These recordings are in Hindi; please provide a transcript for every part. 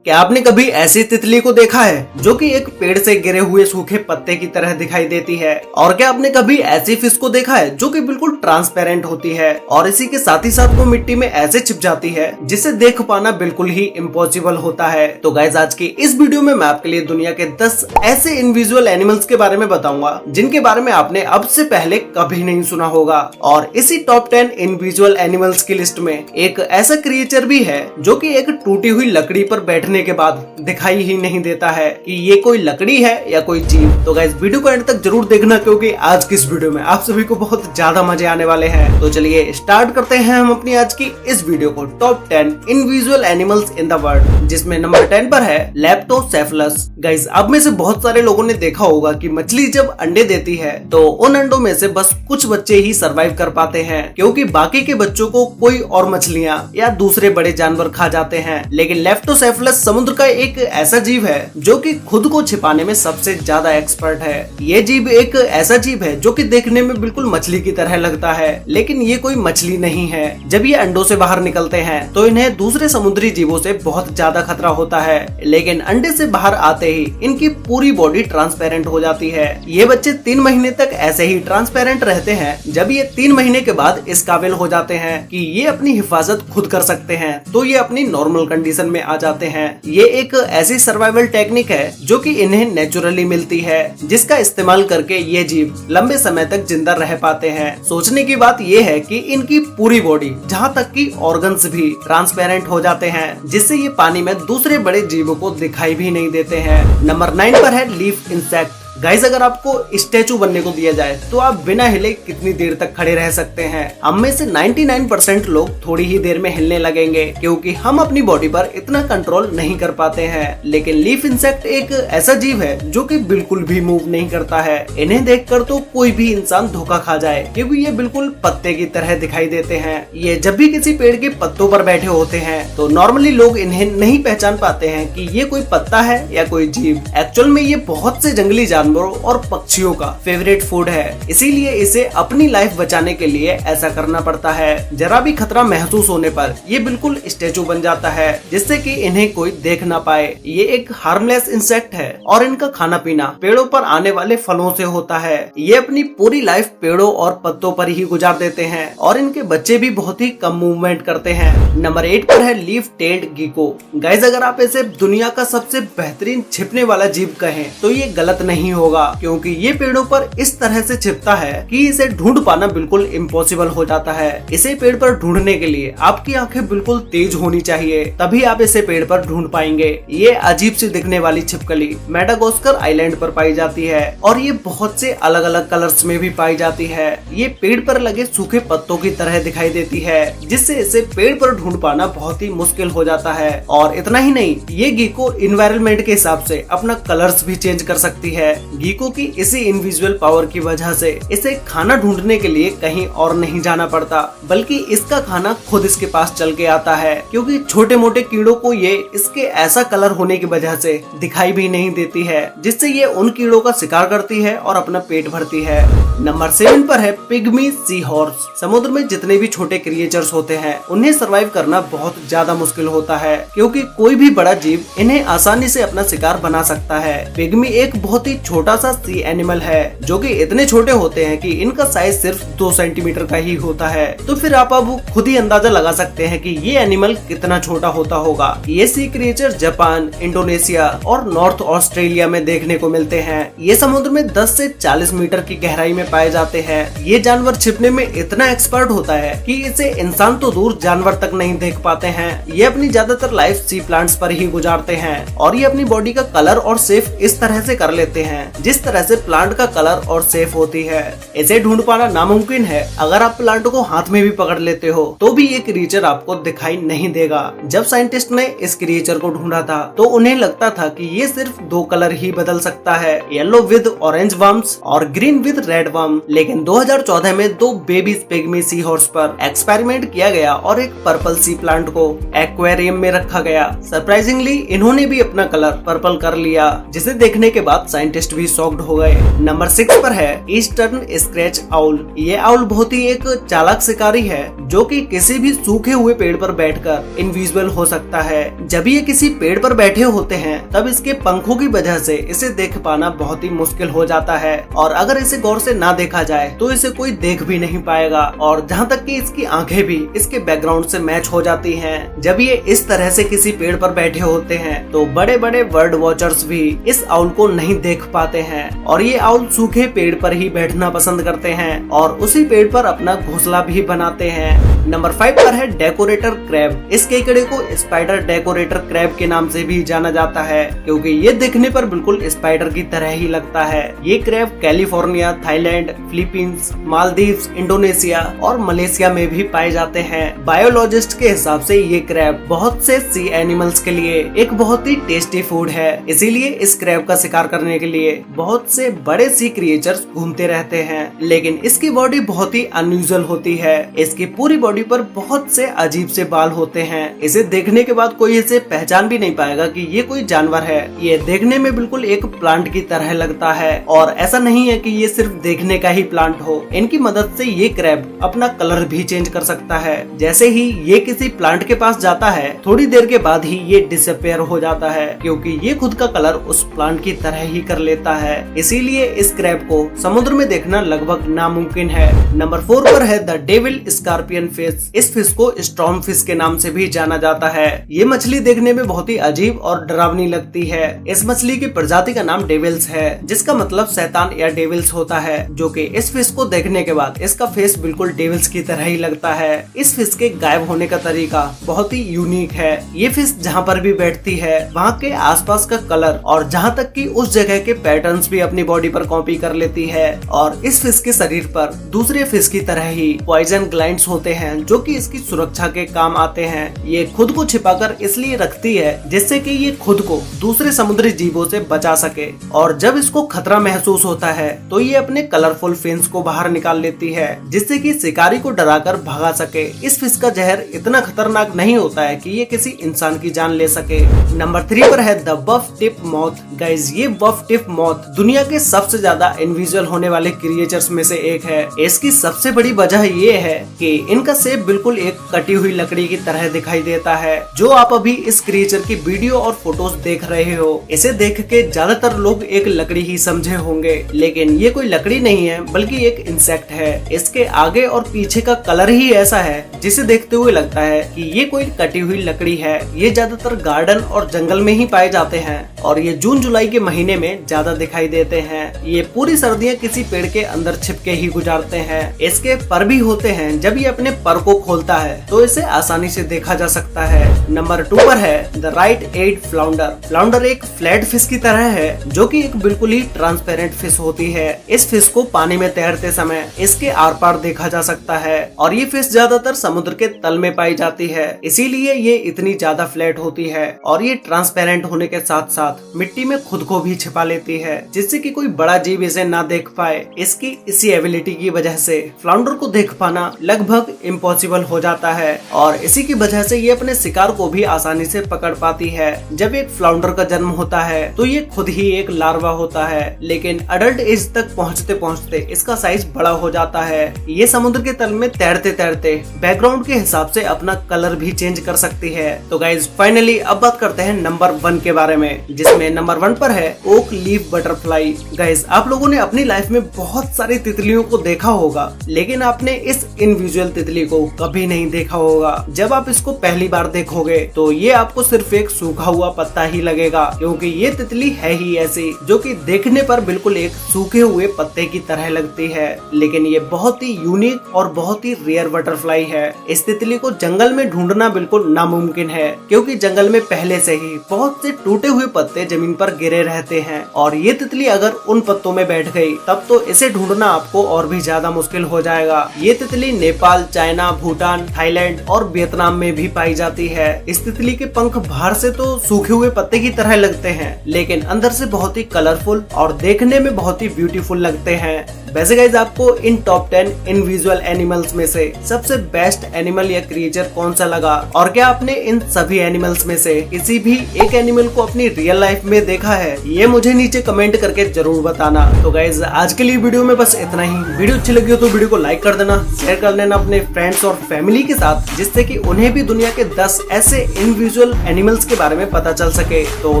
क्या आपने कभी ऐसी तितली को देखा है जो कि एक पेड़ से गिरे हुए सूखे पत्ते की तरह दिखाई देती है? और क्या आपने कभी ऐसी फिश को देखा है जो कि बिल्कुल ट्रांसपेरेंट होती है और इसी के साथ ही साथ वो मिट्टी में ऐसे छिप जाती है जिसे देख पाना बिल्कुल ही इम्पॉसिबल होता है। तो गाइस, आज की इस वीडियो में मैं आपके लिए दुनिया के 10 ऐसे इनविजुअल एनिमल्स के बारे में बताऊंगा जिनके बारे में आपने अब से पहले कभी नहीं सुना होगा। और इसी टॉप 10 इनविजुअल एनिमल्स की लिस्ट में एक ऐसा क्रिएचर भी है जो कि एक टूटी हुई लकड़ी पर बैठने के बाद दिखाई ही नहीं देता है कि ये कोई लकड़ी है या कोई जीव। तो गाइस, वीडियो को एंड तक जरूर देखना क्योंकि आज की इस वीडियो में आप सभी को बहुत ज्यादा मजे आने वाले हैं। तो चलिए स्टार्ट करते हैं हम अपनी आज की इस वीडियो को top 10 invisible animals in the world, जिसमें नंबर 10 पर है लेप्टोसेफलस। गाइस, अब में से बहुत सारे लोगों ने देखा होगा कि मछली जब अंडे देती है तो उन अंडों में से बस कुछ बच्चे ही सरवाइव कर पाते हैं क्योंकि बाकी के बच्चों को कोई और मछलियां या दूसरे बड़े जानवर खा जाते हैं। लेकिन लेप्टोसेफलस समुद्र का एक ऐसा जीव है जो कि खुद को छिपाने में सबसे ज्यादा एक्सपर्ट है। ये जीव एक ऐसा जीव है जो कि देखने में बिल्कुल मछली की तरह लगता है, लेकिन ये कोई मछली नहीं है। जब ये अंडों से बाहर निकलते हैं तो इन्हें दूसरे समुद्री जीवों से बहुत ज्यादा खतरा होता है, लेकिन अंडे से बाहर आते ही इनकी पूरी बॉडी ट्रांसपेरेंट हो जाती है। ये बच्चे 3 महीने तक ऐसे ही ट्रांसपेरेंट रहते हैं। जब ये 3 महीने के बाद इस काबिल हो जाते हैं कि ये अपनी हिफाजत खुद कर सकते हैं तो ये अपनी नॉर्मल कंडीशन में आ जाते हैं। ये एक ऐसी सर्वाइवल टेक्निक है जो कि इन्हें नेचुरली मिलती है, जिसका इस्तेमाल करके ये जीव लंबे समय तक जिंदा रह पाते हैं। सोचने की बात ये है कि इनकी पूरी बॉडी जहाँ तक कि ऑर्गन्स भी ट्रांसपेरेंट हो जाते हैं, जिससे ये पानी में दूसरे बड़े जीवों को दिखाई भी नहीं देते हैं। नंबर 9 पर है लीफ इंसेक्ट। गाइस, अगर आपको स्टैचू बनने को दिया जाए तो आप बिना हिले कितनी देर तक खड़े रह सकते हैं? हम में से 99% लोग थोड़ी ही देर में हिलने लगेंगे क्योंकि हम अपनी बॉडी पर इतना कंट्रोल नहीं कर पाते हैं। लेकिन लीफ इंसेक्ट एक ऐसा जीव है जो कि बिल्कुल भी मूव नहीं करता है। इन्हें देखकर तो कोई भी इंसान धोखा खा जाए क्योंकि ये बिल्कुल पत्ते की तरह दिखाई देते हैं। ये जब भी किसी पेड़ के पत्तों पर बैठे होते हैं तो नॉर्मली लोग इन्हें नहीं पहचान पाते हैं कि ये कोई पत्ता है या कोई जीव। एक्चुअल में ये बहुत से जंगली जानवरों और पक्षियों का फेवरेट फूड है, इसीलिए इसे अपनी लाइफ बचाने के लिए ऐसा करना पड़ता है। जरा भी खतरा महसूस होने पर ये बिल्कुल स्टैचू बन जाता है जिससे कि इन्हें कोई देख ना पाए। ये एक हार्मलेस इंसेक्ट है और इनका खाना पीना पेड़ों पर आने वाले फलों से होता है। ये अपनी पूरी लाइफ पेड़ों और पत्तों पर ही गुजार देते हैं और इनके बच्चे भी बहुत ही कम मूवमेंट करते हैं। नंबर 8 पर है लीफ टेल्ड गीको। गाइस, अगर आप इसे दुनिया का सबसे बेहतरीन छिपने वाला जीव कहें तो ये गलत नहीं होगा क्योंकि ये पेड़ों पर इस तरह से छिपता है कि इसे ढूंढ पाना बिल्कुल इम्पॉसिबल हो जाता है। इसे पेड़ पर ढूंढने के लिए आपकी आंखें बिल्कुल तेज होनी चाहिए, तभी आप इसे पेड़ पर ढूंढ पाएंगे। ये अजीब सी दिखने वाली छिपकली मेडागास्कर आइलैंड पर पाई जाती है और ये बहुत से अलग अलग कलर्स में भी पाई जाती है। ये पेड़ पर लगे सूखे पत्तों की तरह दिखाई देती है, जिससे इसे पेड़ पर ढूंढ पाना बहुत ही मुश्किल हो जाता है। और इतना ही नहीं, ये गीको इन्वायरमेंट के हिसाब से अपना कलर्स भी चेंज कर सकती है। गीको की इसी इनविजुअल पावर की वजह से इसे खाना ढूंढने के लिए कहीं और नहीं जाना पड़ता, बल्कि इसका खाना खुद इसके पास चल के आता है क्योंकि छोटे मोटे कीड़ों को ये इसके ऐसा कलर होने की वजह से दिखाई भी नहीं देती है, जिससे ये उन कीड़ों का शिकार करती है और अपना पेट भरती है। नंबर 7 पर है पिग्मी सी हॉर्स। समुद्र में जितने भी छोटे क्रिएचर्स होते हैं उन्हें सर्वाइव करना बहुत ज्यादा मुश्किल होता है क्योंकि कोई भी बड़ा जीव इन्हें आसानी से अपना शिकार बना सकता है। पिग्मी एक बहुत ही छोटा सा सी एनिमल है जो कि इतने छोटे होते हैं कि इनका साइज सिर्फ 2 सेंटीमीटर का ही होता है। तो फिर आप अब खुद ही अंदाजा लगा सकते हैं कि ये एनिमल कितना छोटा होता होगा। ये सी क्रिएचर जापान, इंडोनेशिया और नॉर्थ ऑस्ट्रेलिया में देखने को मिलते हैं। ये समुद्र में 10 से 40 मीटर की गहराई में पाए जाते हैं। ये जानवर छिपने में इतना एक्सपर्ट होता है कि इसे इंसान तो दूर जानवर तक नहीं देख पाते हैं। ये अपनी ज्यादातर लाइफ सी प्लांट्स पर ही गुजारते हैं और ये अपनी बॉडी का कलर और शेप इस तरह से कर लेते हैं जिस तरह से प्लांट का कलर और शेप होती है। इसे ढूंढ पाना नामुमकिन है। अगर आप प्लांट को हाथ में भी पकड़ लेते हो तो भी ये क्रिएचर आपको दिखाई नहीं देगा। जब साइंटिस्ट ने इस क्रिएचर को ढूंढा था तो उन्हें लगता था कि ये सिर्फ 2 कलर ही बदल सकता है, येलो विद ऑरेंज वर्म्स और ग्रीन विद रेड वर्म। लेकिन 2014 में 2 बेबी पिग्मी सी हॉर्स पर एक्सपेरिमेंट किया गया और एक पर्पल सी प्लांट को एक्वेरियम में रखा गया। सरप्राइजिंगली इन्होंने भी अपना कलर पर्पल कर लिया, जिसे देखने के बाद साइंटिस्ट टूरिस्ट भी शॉक्ड हो गए। नंबर 6 पर है ईस्टर्न स्क्रैच आउल। ये आउल बहुत ही एक चालाक शिकारी है जो कि किसी भी सूखे हुए पेड़ पर बैठकर इनविजिबल हो सकता है। जब ये किसी पेड़ पर बैठे होते हैं तब इसके पंखों की वजह से इसे देख पाना बहुत ही मुश्किल हो जाता है और अगर इसे गौर से ना देखा जाए तो इसे कोई देख भी नहीं पाएगा और जहाँ तक कि इसकी आंखें भी इसके बैकग्राउंड से मैच हो जाती हैं। जब ये इस तरह से किसी पेड़ पर बैठे होते हैं तो बड़े बड़े बर्ड वॉचर्स भी इस आउल को नहीं देख पाते हैं और ये आउल सूखे पेड़ पर ही बैठना पसंद करते हैं और उसी पेड़ पर अपना घोंसला भी बनाते हैं। नंबर 5 पर है डेकोरेटर क्रैब। इस केकड़े को स्पाइडर डेकोरेटर क्रैब के नाम से भी जाना जाता है क्योंकि ये दिखने पर बिल्कुल स्पाइडर की तरह ही लगता है। ये crab California, Thailand, Philippines, Maldives, Indonesia और मलेशिया में भी पाए जाते हैं। बायोलॉजिस्ट के हिसाब से ये क्रैब बहुत से सी एनिमल्स के लिए एक बहुत ही टेस्टी फूड है, इसीलिए इस क्रैब का शिकार करने के लिए बहुत से बड़े सी क्रिएचर्स घूमते रहते हैं। लेकिन इसकी बॉडी बहुत ही अनयूजुअल होती है। इसकी पूरी बॉडी पर बहुत से अजीब से बाल होते हैं। इसे देखने के बाद कोई इसे पहचान भी नहीं पाएगा कि ये कोई जानवर है। ये देखने में बिल्कुल एक प्लांट की तरह लगता है और ऐसा नहीं है कि ये सिर्फ देखने का ही प्लांट हो। इनकी मदद से ये क्रैब अपना कलर भी चेंज कर सकता है। जैसे ही ये किसी प्लांट के पास जाता है थोड़ी देर के बाद ही ये डिसअपियर हो जाता है क्योंकि ये खुद का कलर उस प्लांट की तरह ही कर लेता है। इसीलिए इस क्रैब को समुद्र में देखना लगभग नामुमकिन है। नंबर 4 पर है द डेविल स्कॉर्पियन फिश। इस फिश को स्टॉर्म फिश के नाम से भी जाना जाता है। ये मछली देखने में बहुत ही अजीब और डरावनी लगती है। इस मछली की प्रजाति का नाम डेविल्स है जिसका मतलब शैतान या डेविल्स होता है, जो कि इस फिश को देखने के बाद इसका फेस बिल्कुल डेविल्स की तरह ही लगता है। इस फिश के गायब होने का तरीका बहुत ही यूनिक है। ये फिश जहाँ पर भी बैठती है वहाँ के आसपास का कलर और जहाँ तक कि उस जगह के पैटर्न्स भी अपनी बॉडी पर कॉपी कर लेती है और इस फिश के शरीर पर दूसरे फिश की तरह ही पॉइजन ग्लैंड्स होते हैं जो कि इसकी सुरक्षा के काम आते हैं। ये खुद को छिपाकर इसलिए रखती है जिससे कि ये खुद को दूसरे समुद्री जीवों से बचा सके और जब इसको खतरा महसूस होता है तो ये अपने कलरफुल फिन्स को बाहर निकाल लेती है जिससे कि शिकारी को डराकर भगा सके। इस फिश का जहर इतना खतरनाक नहीं होता है कि ये किसी इंसान की जान ले सके। नंबर 3 पर है the buff tip moth. Guys, ये बफ टिप मॉथ दुनिया के सबसे ज्यादा इनविजिबल होने वाले क्रिएचर्स में से एक है। इसकी सबसे बड़ी वजह ये है कि इनका शेप बिल्कुल एक कटी हुई लकड़ी की तरह दिखाई देता है। जो आप अभी इस क्रिएचर की वीडियो और फोटोज देख रहे हो, इसे देख के ज्यादातर लोग एक लकड़ी ही समझे होंगे, लेकिन ये कोई लकड़ी नहीं है बल्कि एक इंसेक्ट है। इसके आगे और पीछे का कलर ही ऐसा है जिसे देखते हुए लगता है कि ये कोई कटी हुई लकड़ी है। ये ज्यादातर गार्डन और जंगल में ही पाए जाते हैं और ये जून जुलाई के महीने में ज्यादा दिखाई देते हैं। ये पूरी सर्दियाँ किसी पेड़ के अंदर छिपके ही गुजारते हैं। इसके पर भी होते हैं, जब ये अपने पर को खोलता है तो इसे आसानी से देखा जा सकता है। नंबर 2 पर है the right eyed flounder. Flounder एक फ्लैट फिश की तरह है जो कि एक बिल्कुल ही ट्रांसपेरेंट फिश होती है। इस फिश को पानी में तैरते समय इसके आर पार देखा जा सकता है और ये फिश ज्यादातर समुद्र के तल में पाई जाती है, इसीलिए ये इतनी ज्यादा फ्लैट होती है और ये ट्रांसपेरेंट होने के साथ साथ मिट्टी में खुद को भी छिपा लेती है जिससे कि कोई बड़ा जीव इसे ना देख पाए। इसकी इसी एबिलिटी की वजह से फ्लाउंडर को देख पाना लगभग इम्पॉसिबल हो जाता है और इसी की वजह से ये अपने शिकार को भी आसानी से पकड़ पाती है। जब एक फ्लाउंडर का जन्म होता है तो ये खुद ही एक लार्वा होता है, लेकिन अडल्ट एज तक पहुंचते पहुंचते इसका साइज बड़ा हो जाता है। ये समुद्र के तल में तैरते तैरते बैकग्राउंड के हिसाब से अपना कलर भी चेंज कर सकती है। तो गाइज फाइनली अब बात करते हैं नंबर 1 के बारे में, जिसमें नंबर 1 पर है ओक लीफ बटरफ्लाई। गाइज, आप लोगों ने अपनी लाइफ में बहुत सारी तितलियों को देखा होगा, लेकिन आपने इस इनविजुअल तितली को कभी नहीं देखा होगा। जब आप इसको पहली बार देखोगे तो ये आपको सिर्फ एक सूखा हुआ पत्ता ही लगेगा, क्योंकि ये तितली है ही ऐसी जो कि देखने पर बिल्कुल एक सूखे हुए पत्ते की तरह लगती है, लेकिन ये बहुत ही यूनिक और बहुत ही रेयर बटरफ्लाई है। इस तितली को जंगल में ढूंढना बिल्कुल नामुमकिन है, क्योंकि जंगल में पहले से ही बहुत से टूटे हुए पत्ते जमीन पर गिरे रहते हैं और ये तितली अगर उन पत्तों में बैठ गई तब तो इसे ढूंढना आपको और भी ज्यादा मुश्किल हो जाएगा। ये तितली नेपाल, चाइना, भूटान, थाईलैंड और वियतनाम में भी पाई जाती है। इस तितली के पंख बाहर से तो सूखे हुए पत्ते की तरह लगते हैं, लेकिन अंदर से बहुत ही कलरफुल और देखने में बहुत ही ब्यूटीफुल लगते हैं। वैसे गाइज आपको इन टॉप 10 इनविजुअल एनिमल्स में से सबसे बेस्ट एनिमल या क्रिएचर कौन सा लगा, और क्या आपने इन सभी एनिमल्स में से किसी भी एक एनिमल को अपनी रियल लाइफ में देखा है, ये मुझे नीचे कमेंट करके जरूर बताना। तो गाइज आज के लिए वीडियो में बस इतना ही। वीडियो अच्छी लगी हो तो वीडियो को लाइक कर देना, शेयर कर देना अपने फ्रेंड्स और फैमिली के साथ, जिससे कि उन्हें भी दुनिया के 10 ऐसे इनविजुअल एनिमल्स के बारे में पता चल सके। तो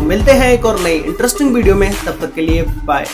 मिलते हैं एक और नई इंटरेस्टिंग वीडियो में, तब तक के लिए बाय।